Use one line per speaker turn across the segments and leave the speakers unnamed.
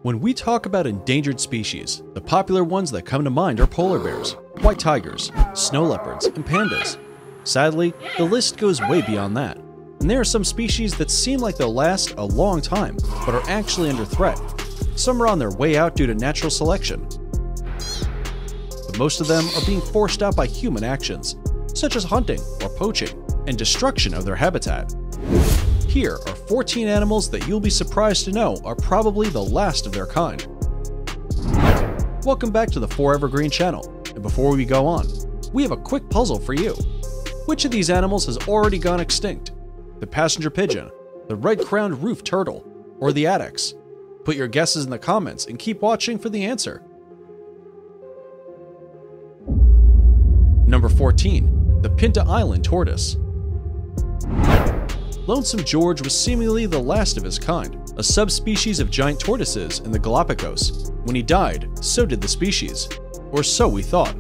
When we talk about endangered species, the popular ones that come to mind are polar bears, white tigers, snow leopards, and pandas. Sadly, the list goes way beyond that, and there are some species that seem like they'll last a long time, but are actually under threat. Some are on their way out due to natural selection, but most of them are being forced out by human actions, such as hunting or poaching, and destruction of their habitat. Here are 14 animals that you'll be surprised to know are probably the last of their kind. Welcome back to the Forever Green channel, and before we go on, we have a quick puzzle for you. Which of these animals has already gone extinct? The passenger pigeon, the red-crowned roof turtle, or the addax? Put your guesses in the comments and keep watching for the answer. Number 14. The Pinta Island tortoise. Lonesome George was seemingly the last of his kind, a subspecies of giant tortoises in the Galapagos. When he died, so did the species. Or so we thought.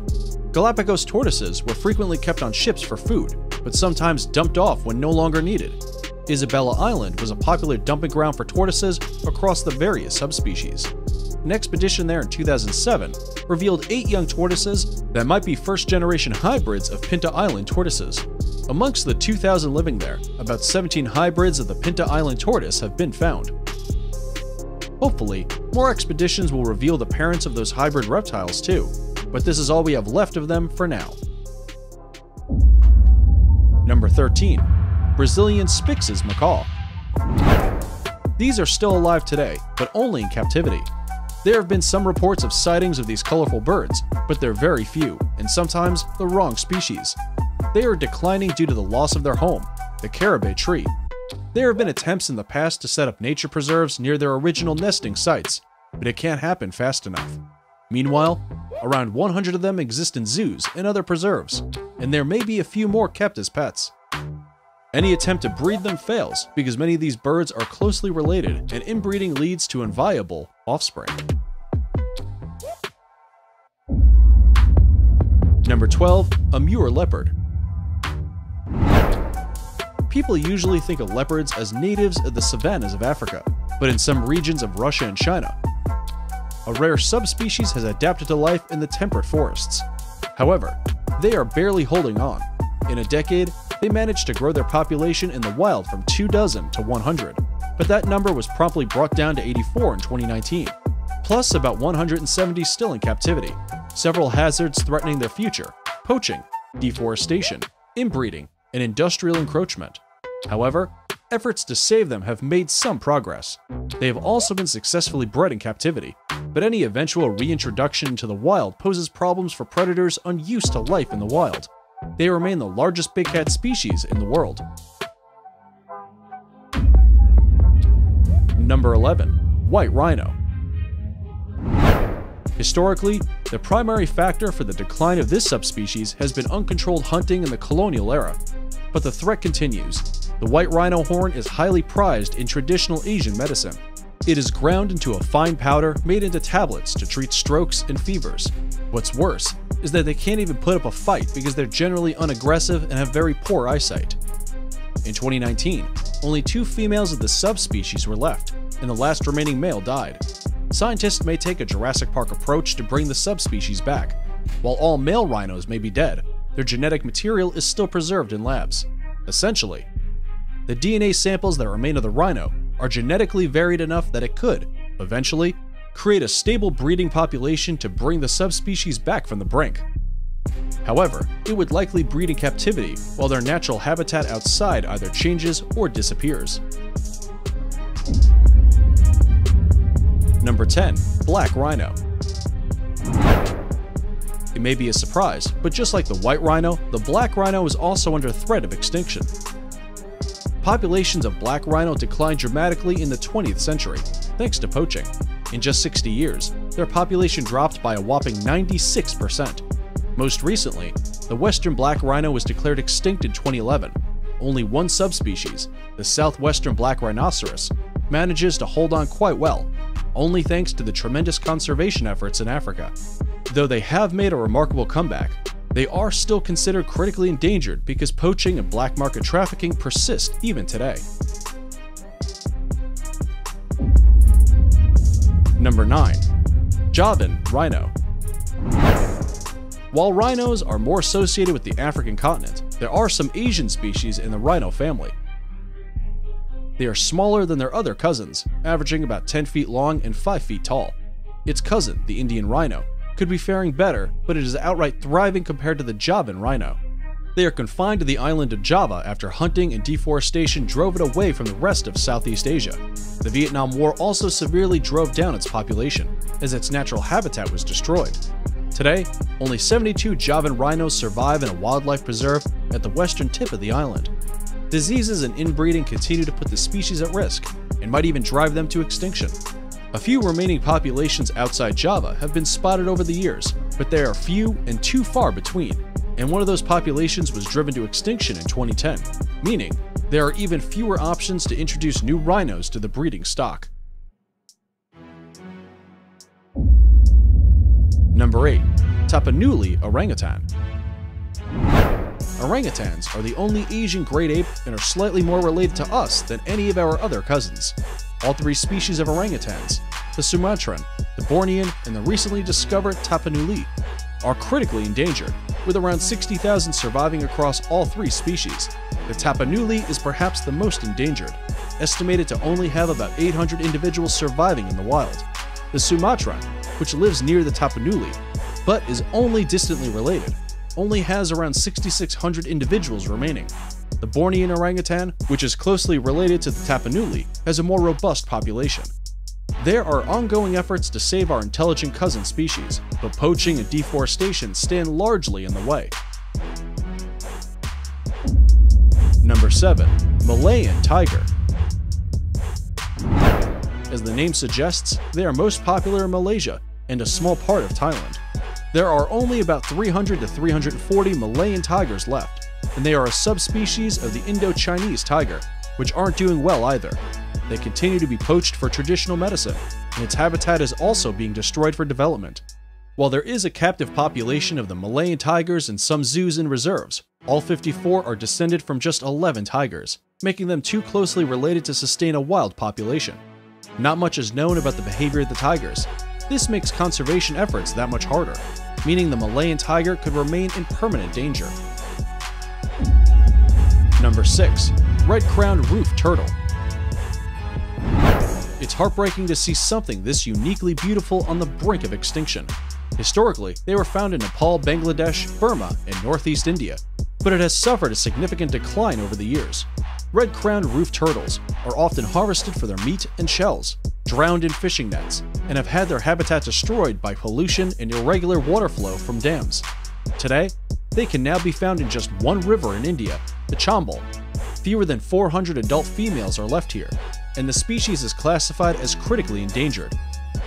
Galapagos tortoises were frequently kept on ships for food, but sometimes dumped off when no longer needed. Isabella Island was a popular dumping ground for tortoises across the various subspecies. An expedition there in 2007 revealed 8 young tortoises that might be first-generation hybrids of Pinta Island tortoises. Amongst the 2,000 living there, about 17 hybrids of the Pinta Island tortoise have been found. Hopefully, more expeditions will reveal the parents of those hybrid reptiles too, but this is all we have left of them for now. Number 13. Brazilian Spix's macaw. These are still alive today, but only in captivity. There have been some reports of sightings of these colorful birds, but they're very few, and sometimes the wrong species. They are declining due to the loss of their home, the carabao tree. There have been attempts in the past to set up nature preserves near their original nesting sites, but it can't happen fast enough. Meanwhile, around 100 of them exist in zoos and other preserves, and there may be a few more kept as pets. Any attempt to breed them fails because many of these birds are closely related and inbreeding leads to inviable offspring. Number 12. Amur leopard. People usually think of leopards as natives of the savannas of Africa, but in some regions of Russia and China. A rare subspecies has adapted to life in the temperate forests. However, they are barely holding on. In a decade, they managed to grow their population in the wild from 24 to 100, but that number was promptly brought down to 84 in 2019. Plus, about 170 still in captivity. Several hazards threatening their future: poaching, deforestation, inbreeding, and industrial encroachment. However, efforts to save them have made some progress. They have also been successfully bred in captivity, but any eventual reintroduction into the wild poses problems for predators unused to life in the wild. They remain the largest big cat species in the world. Number 11. White rhino. Historically, the primary factor for the decline of this subspecies has been uncontrolled hunting in the colonial era. But the threat continues. The white rhino horn is highly prized in traditional Asian medicine. It is ground into a fine powder made into tablets to treat strokes and fevers. What's worse is that they can't even put up a fight because they're generally unaggressive and have very poor eyesight. In 2019, only 2 females of the subspecies were left, and the last remaining male died. Scientists may take a Jurassic Park approach to bring the subspecies back. While all male rhinos may be dead, their genetic material is still preserved in labs. Essentially, the DNA samples that remain of the rhino are genetically varied enough that it could, eventually, create a stable breeding population to bring the subspecies back from the brink. However, it would likely breed in captivity while their natural habitat outside either changes or disappears. Number 10. Black rhino. It may be a surprise, but just like the white rhino, the black rhino is also under threat of extinction. Populations of black rhino declined dramatically in the 20th century, thanks to poaching. In just 60 years, their population dropped by a whopping 96%. Most recently, the western black rhino was declared extinct in 2011. Only one subspecies, the southwestern black rhinoceros, manages to hold on quite well, only thanks to the tremendous conservation efforts in Africa. Though they have made a remarkable comeback, they are still considered critically endangered because poaching and black market trafficking persist even today. Number 9. Javan rhino. While rhinos are more associated with the African continent, there are some Asian species in the rhino family. They are smaller than their other cousins, averaging about 10 feet long and 5 feet tall. Its cousin, the Indian rhino, could be faring better, but it is outright thriving compared to the Javan rhino. They are confined to the island of Java after hunting and deforestation drove it away from the rest of Southeast Asia. The Vietnam War also severely drove down its population, as its natural habitat was destroyed. Today, only 72 Javan rhinos survive in a wildlife preserve at the western tip of the island. Diseases and inbreeding continue to put the species at risk, and might even drive them to extinction. A few remaining populations outside Java have been spotted over the years, but they are few and too far between, and one of those populations was driven to extinction in 2010, meaning there are even fewer options to introduce new rhinos to the breeding stock. Number 8. Tapanuli orangutan. Orangutans are the only Asian great ape and are slightly more related to us than any of our other cousins. All 3 species of orangutans, the Sumatran, the Bornean, and the recently discovered Tapanuli, are critically endangered, with around 60,000 surviving across all 3 species. The Tapanuli is perhaps the most endangered, estimated to only have about 800 individuals surviving in the wild. The Sumatran, which lives near the Tapanuli, but is only distantly related, only has around 6,600 individuals remaining. The Bornean orangutan, which is closely related to the Tapanuli, has a more robust population. There are ongoing efforts to save our intelligent cousin species, but poaching and deforestation stand largely in the way. Number 7. Malayan tiger. As the name suggests, they are most popular in Malaysia and a small part of Thailand. There are only about 300 to 340 Malayan tigers left, and they are a subspecies of the Indo-Chinese tiger, which aren't doing well either. They continue to be poached for traditional medicine, and its habitat is also being destroyed for development. While there is a captive population of the Malayan tigers in some zoos and reserves, all 54 are descended from just 11 tigers, making them too closely related to sustain a wild population. Not much is known about the behavior of the tigers. This makes conservation efforts that much harder, meaning the Malayan tiger could remain in permanent danger. Number 6. Red-crowned roof turtle. It's heartbreaking to see something this uniquely beautiful on the brink of extinction. Historically, they were found in Nepal, Bangladesh, Burma, and northeast India, but it has suffered a significant decline over the years. Red-crowned roof turtles are often harvested for their meat and shells, drowned in fishing nets, and have had their habitat destroyed by pollution and irregular water flow from dams. Today, they can now be found in just one river in India, the Chambal. Fewer than 400 adult females are left here, and the species is classified as critically endangered.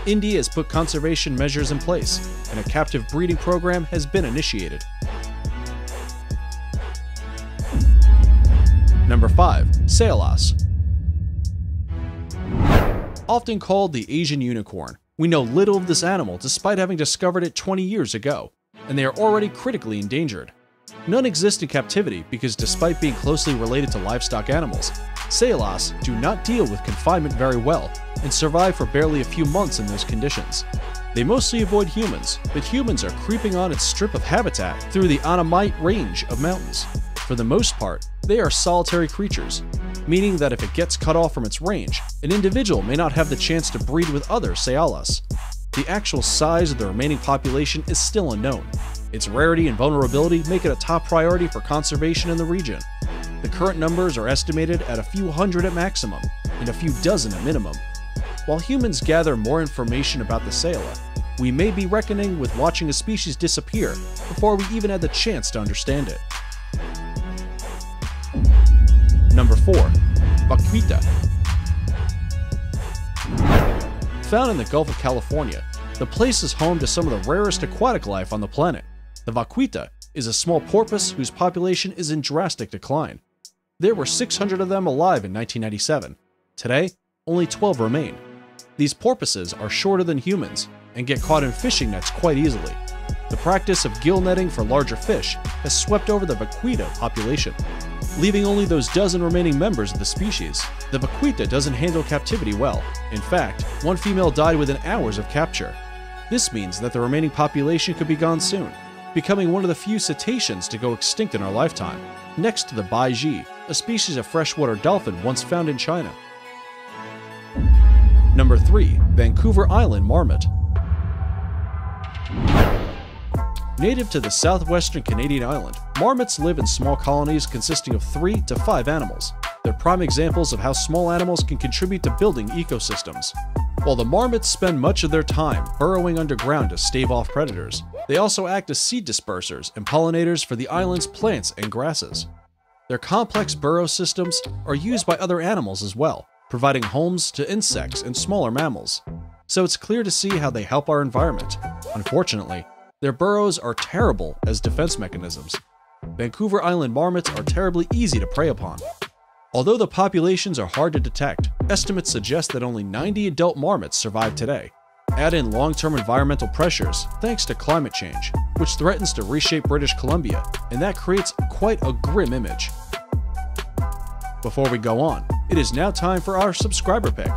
India has put conservation measures in place, and a captive breeding program has been initiated. Number 5. Saolas. Often called the Asian unicorn, we know little of this animal despite having discovered it 20 years ago, and they are already critically endangered. None exist in captivity because despite being closely related to livestock animals, Saolas do not deal with confinement very well and survive for barely a few months in those conditions. They mostly avoid humans, but humans are creeping on its strip of habitat through the Annamite range of mountains. For the most part, they are solitary creatures, meaning that if it gets cut off from its range, an individual may not have the chance to breed with other Saolas. The actual size of the remaining population is still unknown. Its rarity and vulnerability make it a top priority for conservation in the region. The current numbers are estimated at a few hundred at maximum, and a few dozen at minimum. While humans gather more information about the Saola, we may be reckoning with watching a species disappear before we even had the chance to understand it. Number 4. Vaquita. Found in the Gulf of California, the place is home to some of the rarest aquatic life on the planet. The vaquita is a small porpoise whose population is in drastic decline. There were 600 of them alive in 1997. Today, only 12 remain. These porpoises are shorter than humans and get caught in fishing nets quite easily. The practice of gill netting for larger fish has swept over the vaquita population. leaving only those dozen remaining members of the species. The vaquita doesn't handle captivity well. In fact, one female died within hours of capture. This means that the remaining population could be gone soon, becoming one of the few cetaceans to go extinct in our lifetime, next to the baiji, a species of freshwater dolphin once found in China. Number 3. Vancouver Island Marmot. Native to the southwestern Canadian island, marmots live in small colonies consisting of 3 to 5 animals. They're prime examples of how small animals can contribute to building ecosystems. While the marmots spend much of their time burrowing underground to stave off predators, they also act as seed dispersers and pollinators for the island's plants and grasses. Their complex burrow systems are used by other animals as well, providing homes to insects and smaller mammals. So it's clear to see how they help our environment. Unfortunately, their burrows are terrible as defense mechanisms. Vancouver Island marmots are terribly easy to prey upon. Although the populations are hard to detect, estimates suggest that only 90 adult marmots survive today. Add in long-term environmental pressures thanks to climate change, which threatens to reshape British Columbia, and that creates quite a grim image. Before we go on, it is now time for our subscriber pick.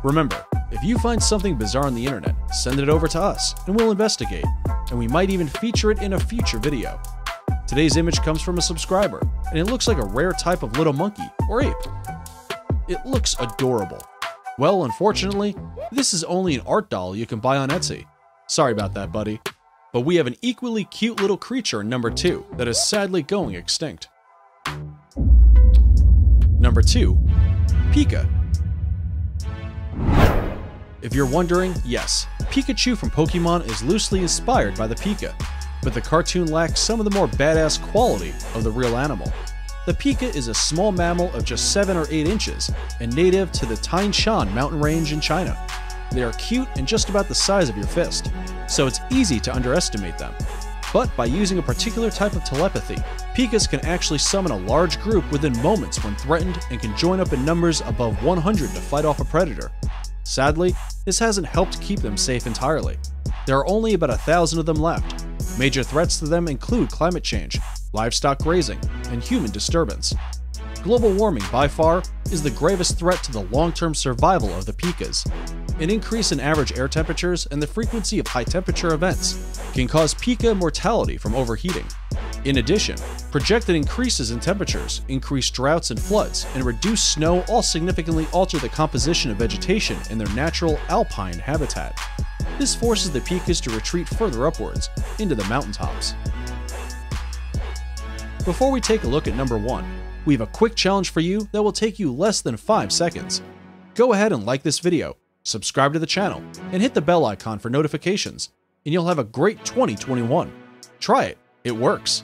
Remember, if you find something bizarre on the internet, send it over to us and we'll investigate, and we might even feature it in a future video. Today's image comes from a subscriber, and it looks like a rare type of little monkey or ape. It looks adorable. Well, unfortunately, this is only an art doll you can buy on Etsy. Sorry about that, buddy. But we have an equally cute little creature in number 2 that is sadly going extinct. Number 2. Pika. If you're wondering, yes, Pikachu from Pokemon is loosely inspired by the Pika, but the cartoon lacks some of the more badass quality of the real animal. The Pika is a small mammal of just 7 or 8 inches and native to the Taishan mountain range in China. They are cute and just about the size of your fist, so it's easy to underestimate them. But by using a particular type of telepathy, Pikas can actually summon a large group within moments when threatened and can join up in numbers above 100 to fight off a predator. Sadly, this hasn't helped keep them safe entirely. There are only about 1,000 of them left. Major threats to them include climate change, livestock grazing, and human disturbance. Global warming, by far, is the gravest threat to the long-term survival of the Pikas. An increase in average air temperatures and the frequency of high-temperature events can cause Pika mortality from overheating. In addition, projected increases in temperatures, increased droughts and floods, and reduced snow all significantly alter the composition of vegetation in their natural alpine habitat. This forces the Pikas to retreat further upwards, into the mountaintops. Before we take a look at number 1, we have a quick challenge for you that will take you less than 5 seconds. Go ahead and like this video, subscribe to the channel, and hit the bell icon for notifications, and you'll have a great 2021. Try it, it works.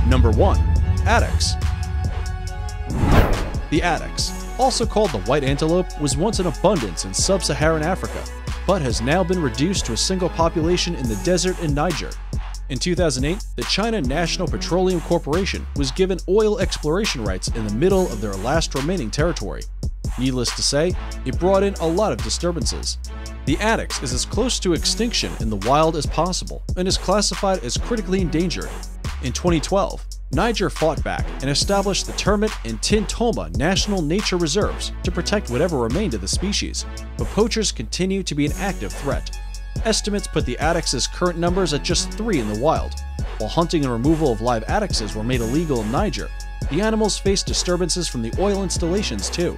Number 1. Addax. The addax, also called the white antelope, was once in abundance in sub-Saharan Africa, but has now been reduced to a single population in the desert in Niger. In 2008, the China National Petroleum Corporation was given oil exploration rights in the middle of their last remaining territory. Needless to say, it brought in a lot of disturbances. The addax is as close to extinction in the wild as possible and is classified as critically endangered. In 2012, Niger fought back and established the Termit and Tintoma National Nature Reserves to protect whatever remained of the species, but poachers continue to be an active threat. Estimates put the addax's current numbers at just 3 in the wild. While hunting and removal of live addaxes were made illegal in Niger, the animals faced disturbances from the oil installations too.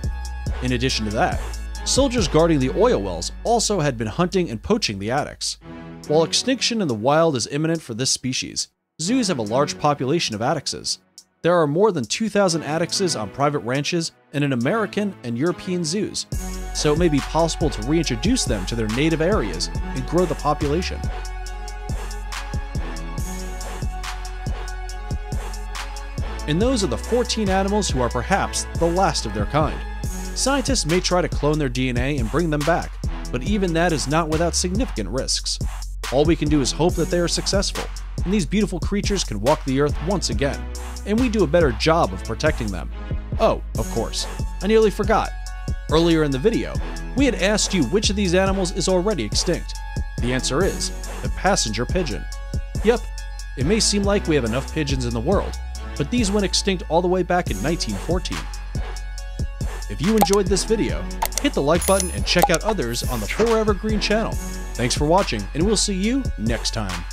In addition to that, soldiers guarding the oil wells also had been hunting and poaching the addax. While extinction in the wild is imminent for this species, zoos have a large population of addaxes. There are more than 2,000 addaxes on private ranches and in American and European zoos, so it may be possible to reintroduce them to their native areas and grow the population. And those are the 14 animals who are perhaps the last of their kind. Scientists may try to clone their DNA and bring them back, but even that is not without significant risks. All we can do is hope that they are successful, and these beautiful creatures can walk the earth once again, and we do a better job of protecting them. Oh, of course, I nearly forgot. Earlier in the video, we had asked you which of these animals is already extinct. The answer is the passenger pigeon. Yep, It may seem like we have enough pigeons in the world, but these went extinct all the way back in 1914. If you enjoyed this video, hit the like button and check out others on the Forever Green channel. Thanks for watching, and we'll see you next time.